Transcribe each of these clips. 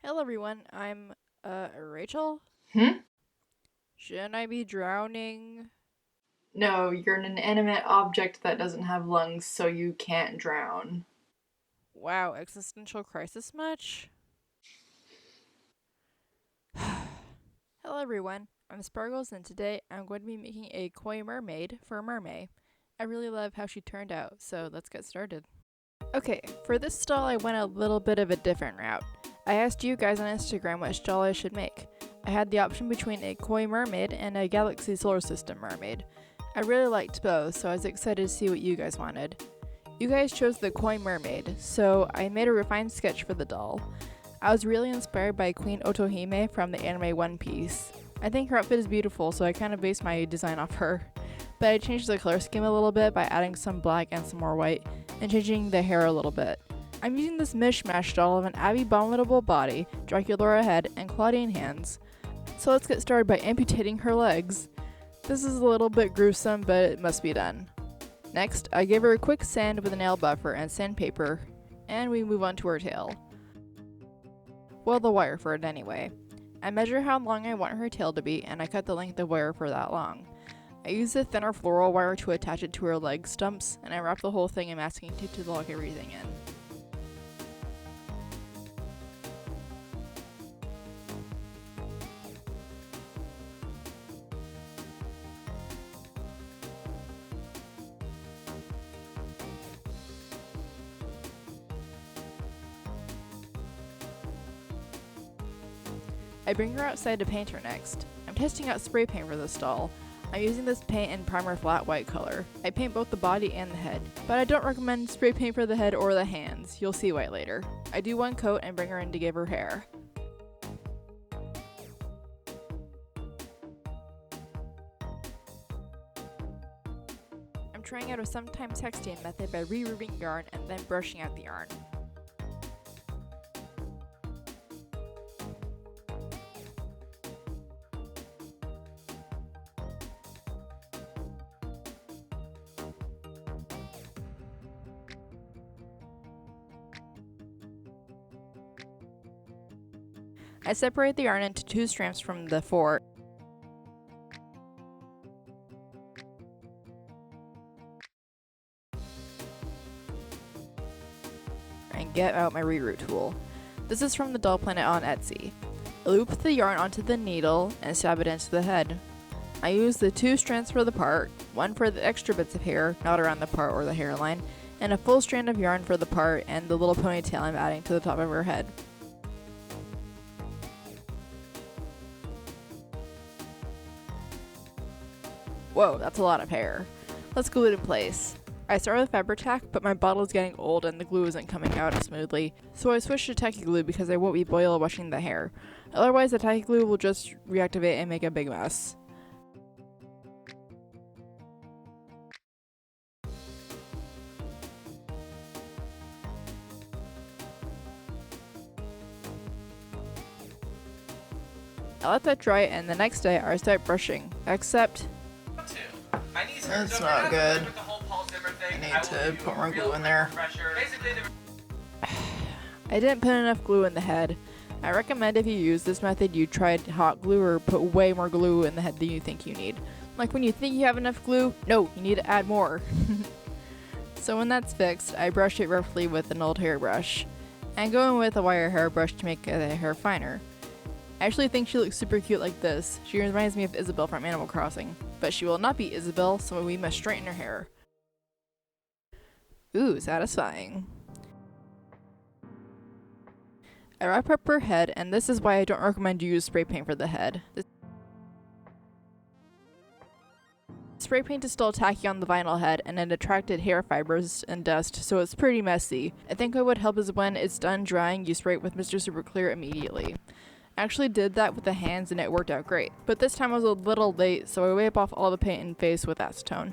Hello everyone, I'm Rachel. Hmm? Shouldn't I be drowning? No, you're an inanimate object that doesn't have lungs, so you can't drown. Wow, existential crisis much? Hello everyone, I'm Sparkles and today I'm going to be making a koi mermaid for Mer-May. I really love how she turned out, so let's get started. Okay, for this style I went a little bit of a different route. I asked you guys on Instagram what style I should make. I had the option between a koi mermaid and a galaxy solar system mermaid. I really liked both, so I was excited to see what you guys wanted. You guys chose the koi mermaid, so I made a refined sketch for the doll. I was really inspired by Queen Otohime from the anime One Piece. I think her outfit is beautiful, so I kind of based my design off her. But I changed the color scheme a little bit by adding some black and some more white, and changing the hair a little bit. I'm using this mishmash doll of an abominable body, draculara head, and clawdeen hands. So let's get started by amputating her legs. This is a little bit gruesome, but it must be done. Next, I give her a quick sand with a nail buffer and sandpaper, and we move on to her tail. Well, the wire for it anyway. I measure how long I want her tail to be, and I cut the length of wire for that long. I use a thinner floral wire to attach it to her leg stumps, and I wrap the whole thing in masking tape to lock everything in. I bring her outside to paint her next. I'm testing out spray paint for this doll. I'm using this paint in primer flat white color. I paint both the body and the head, but I don't recommend spray paint for the head or the hands. You'll see why later. I do one coat and bring her in to give her hair. I'm trying out a sometimes texting method by removing yarn and then brushing out the yarn. I separate the yarn into two strands from the four and get out my reroute tool. This is from the Doll Planet on Etsy. I loop the yarn onto the needle and stab it into the head. I use the two strands for the part, one for the extra bits of hair, not around the part or the hairline, and a full strand of yarn for the part and the little ponytail I'm adding to the top of her head. Whoa, that's a lot of hair. Let's glue it in place. I start with Faber Tack, but my bottle is getting old and the glue isn't coming out smoothly, so I switched to tacky glue because I won't be boil washing the hair. Otherwise, the tacky glue will just reactivate and make a big mess. I let that dry, and the next day I start brushing, except That's not good. I need to put more glue in there. I didn't put enough glue in the head. I recommend if you use this method you try hot glue or put way more glue in the head than you think you need. Like when you think you have enough glue, no, you need to add more. So when that's fixed, I brush it roughly with an old hairbrush. And go in with a wire hairbrush to make the hair finer. I actually think she looks super cute like this. She reminds me of Isabelle from Animal Crossing. But she will not be Isabelle, so we must straighten her hair. Ooh, satisfying. I wrap up her head, and this is why I don't recommend you use spray paint for the head. The spray paint is still tacky on the vinyl head, and it attracted hair fibers and dust, so it's pretty messy. I think what would help is when it's done drying, you spray it with Mr. Super Clear immediately. I actually did that with the hands and it worked out great, but this time I was a little late, so I wipe off all the paint and face with acetone.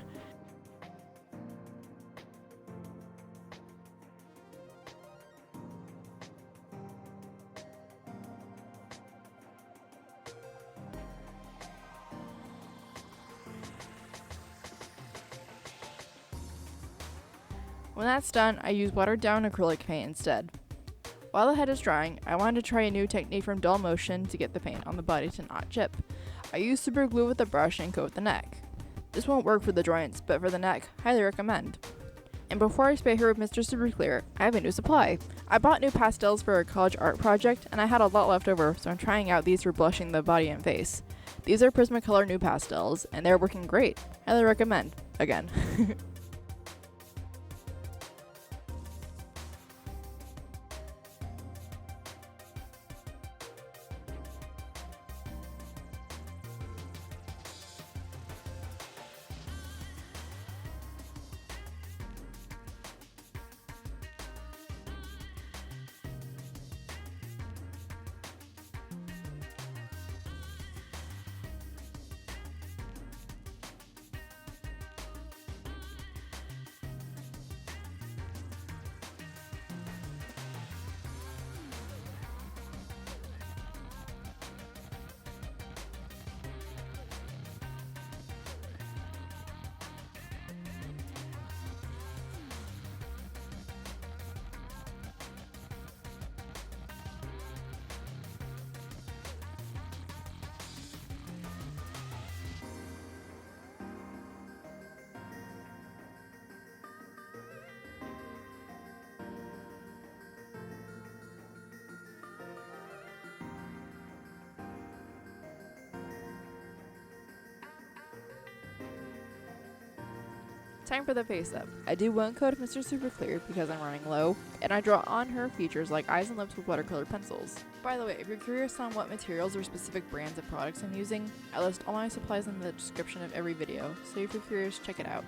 When that's done, I use watered down acrylic paint instead. While the head is drying, I wanted to try a new technique from Dull Motion to get the paint on the body to not chip. I use super glue with the brush and coat the neck. This won't work for the joints, but for the neck, highly recommend. And before I spray her with Mr. Super Clear, I have a new supply. I bought new pastels for a college art project, and I had a lot left over, so I'm trying out these for blushing the body and face. These are Prismacolor new pastels, and they're working great. Highly recommend. Again. Time for the face up. I do one coat of Mr. Super Clear because I'm running low, and I draw on her features like eyes and lips with watercolor pencils. By the way, if you're curious on what materials or specific brands of products I'm using, I list all my supplies in the description of every video, so if you're curious, check it out.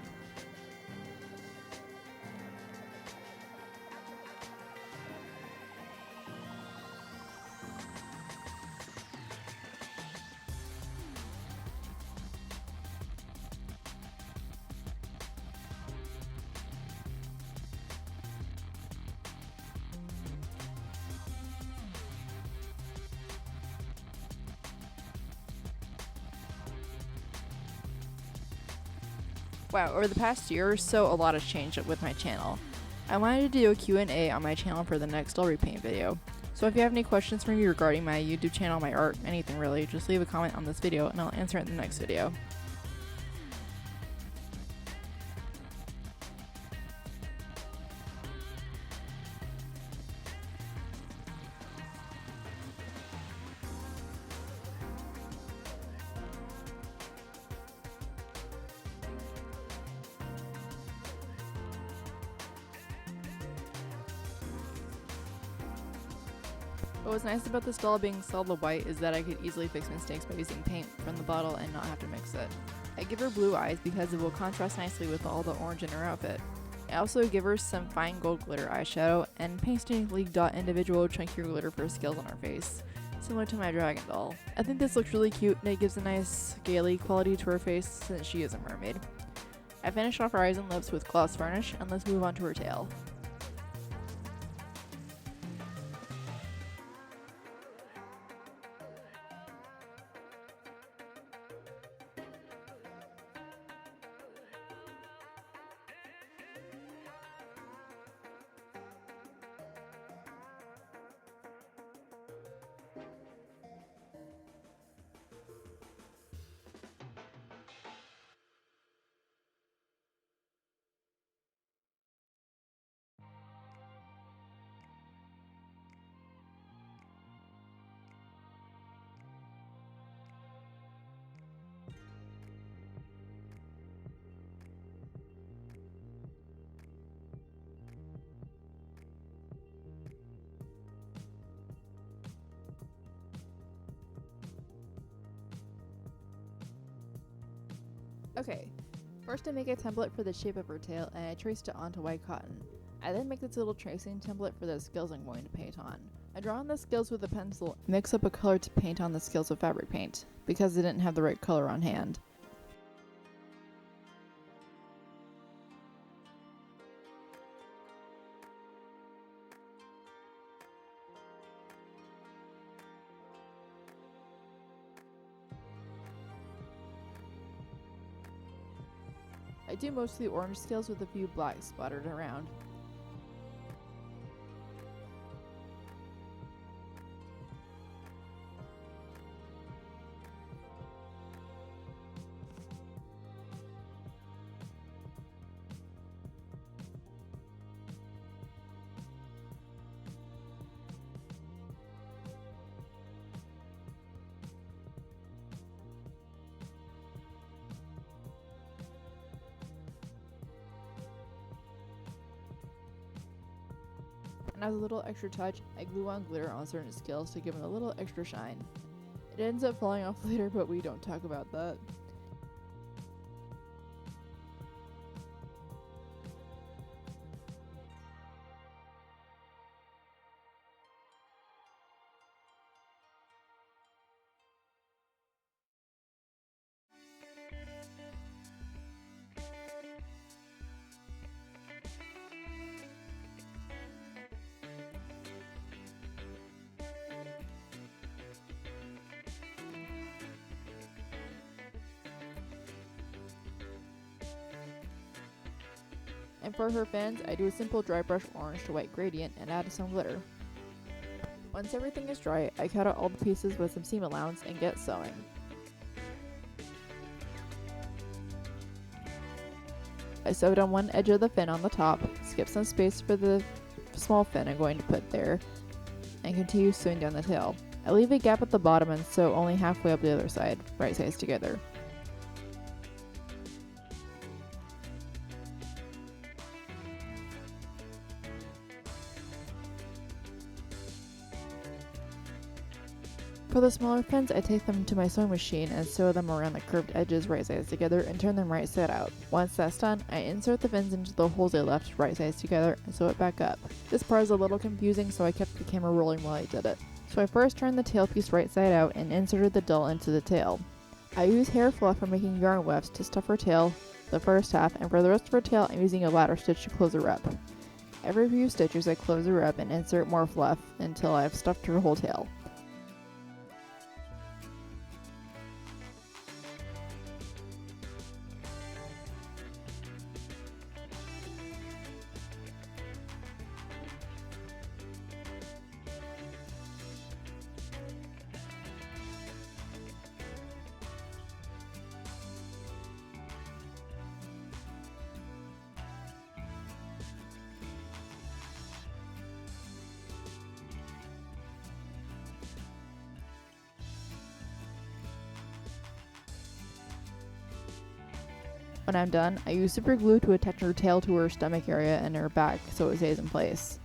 Wow, over the past year or so, a lot has changed with my channel. I wanted to do a Q&A on my channel for the next Repaint video. So if you have any questions for me regarding my YouTube channel, my art, anything really, just leave a comment on this video and I'll answer it in the next video. What was nice about this doll being solid white is that I could easily fix mistakes by using paint from the bottle and not have to mix it. I give her blue eyes because it will contrast nicely with all the orange in her outfit. I also give her some fine gold glitter eyeshadow and painstakingly dot individual chunkier glitter for skills on her face, similar to my dragon doll. I think this looks really cute and it gives a nice scaly quality to her face since she is a mermaid. I finished off her eyes and lips with gloss varnish, and let's move on to her tail. Okay, first I make a template for the shape of her tail and I traced it onto white cotton. I then make this little tracing template for the skills I'm going to paint on. I draw on the skills with a pencil, mix up a color to paint on the skills with fabric paint, because I didn't have the right color on hand. I do mostly orange scales with a few blacks splattered around. And as a little extra touch, I glue on glitter on certain scales to give it a little extra shine. It ends up falling off later, but we don't talk about that. And for her fins, I do a simple dry brush orange to white gradient and add some glitter. Once everything is dry, I cut out all the pieces with some seam allowance and get sewing. I sewed on one edge of the fin on the top, skip some space for the small fin I'm going to put there, and continue sewing down the tail. I leave a gap at the bottom and sew only halfway up the other side, right sides together. For the smaller fins, I take them to my sewing machine and sew them around the curved edges right sides together and turn them right side out. Once that's done, I insert the fins into the holes I left right sides together and sew it back up. This part is a little confusing, so I kept the camera rolling while I did it. So I first turned the tail piece right side out and inserted the dull into the tail. I use hair fluff for making yarn wefts to stuff her tail the first half, and for the rest of her tail I'm using a ladder stitch to close her up. Every few stitches I close her up and insert more fluff until I've stuffed her whole tail. When I'm done, I use super glue to attach her tail to her stomach area and her back so it stays in place.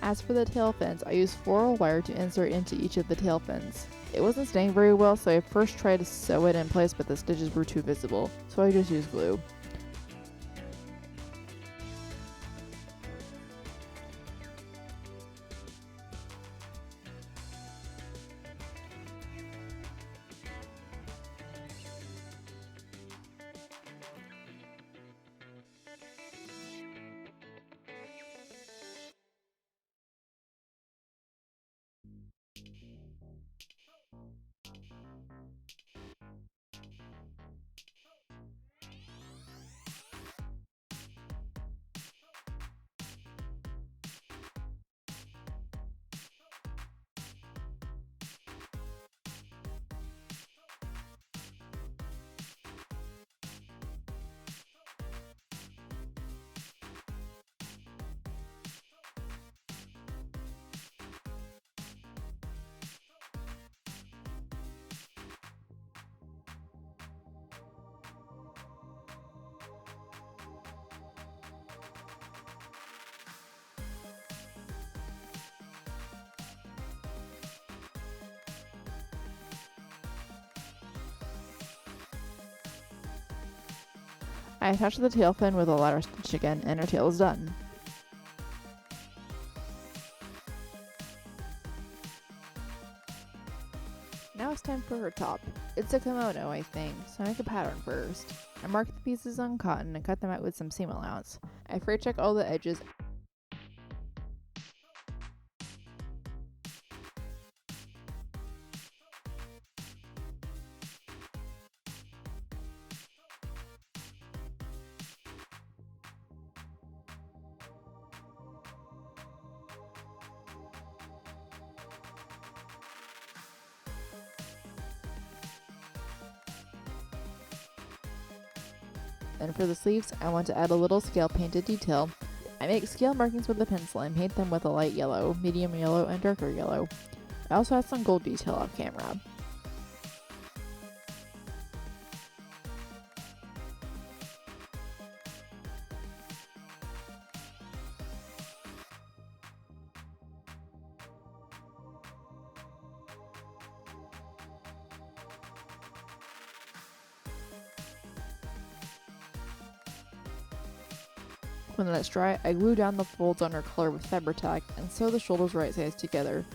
As for the tail fins, I used floral wire to insert into each of the tail fins. It wasn't staying very well, so I first tried to sew it in place, but the stitches were too visible, so I just used glue. I attach the tail fin with a ladder stitch again, and her tail is done. Now it's time for her top. It's a kimono, I think, so I make a pattern first. I mark the pieces on cotton and cut them out with some seam allowance. I fray check all the edges. And for the sleeves, I want to add a little scale painted detail. I make scale markings with a pencil and paint them with a light yellow, medium yellow, and darker yellow. I also add some gold detail off camera. When that's dry, I glue down the folds on her collar with Faber tack and sew the shoulders right sides together.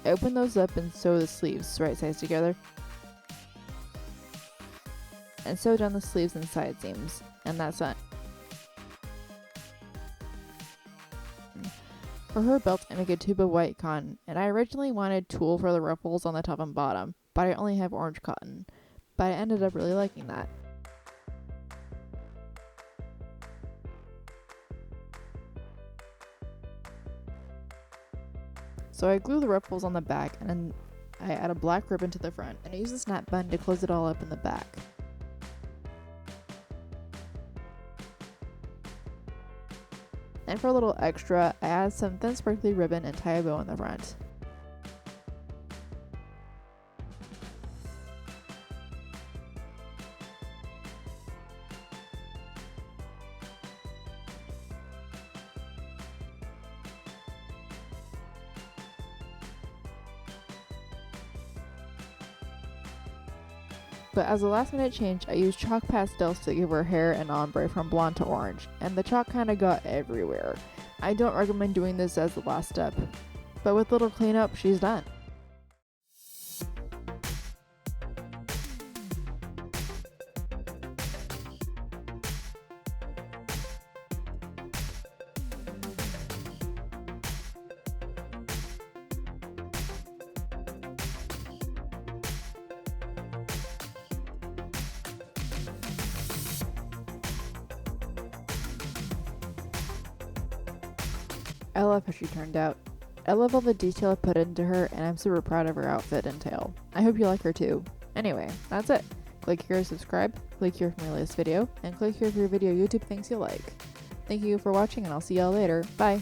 I open those up and sew the sleeves right sides together, and sew down the sleeves and side seams, and that's it. For her belt, I make a tube of white cotton, and I originally wanted tulle for the ruffles on the top and bottom, but I only have orange cotton. But I ended up really liking that. So I glue the ruffles on the back, and then I add a black ribbon to the front, and I use a snap button to close it all up in the back. And for a little extra, I add some thin sparkly ribbon and tie a bow in the front. But as a last minute change, I used chalk pastels to give her hair an ombre from blonde to orange, and the chalk kinda got everywhere. I don't recommend doing this as the last step, but with little cleanup, she's done. I love how she turned out. I love all the detail I put into her, and I'm super proud of her outfit and tail. I hope you like her too. Anyway, that's it. Click here to subscribe, click here for my latest video, and click here for your video YouTube thinks you'll like. Thank you for watching, and I'll see y'all later. Bye!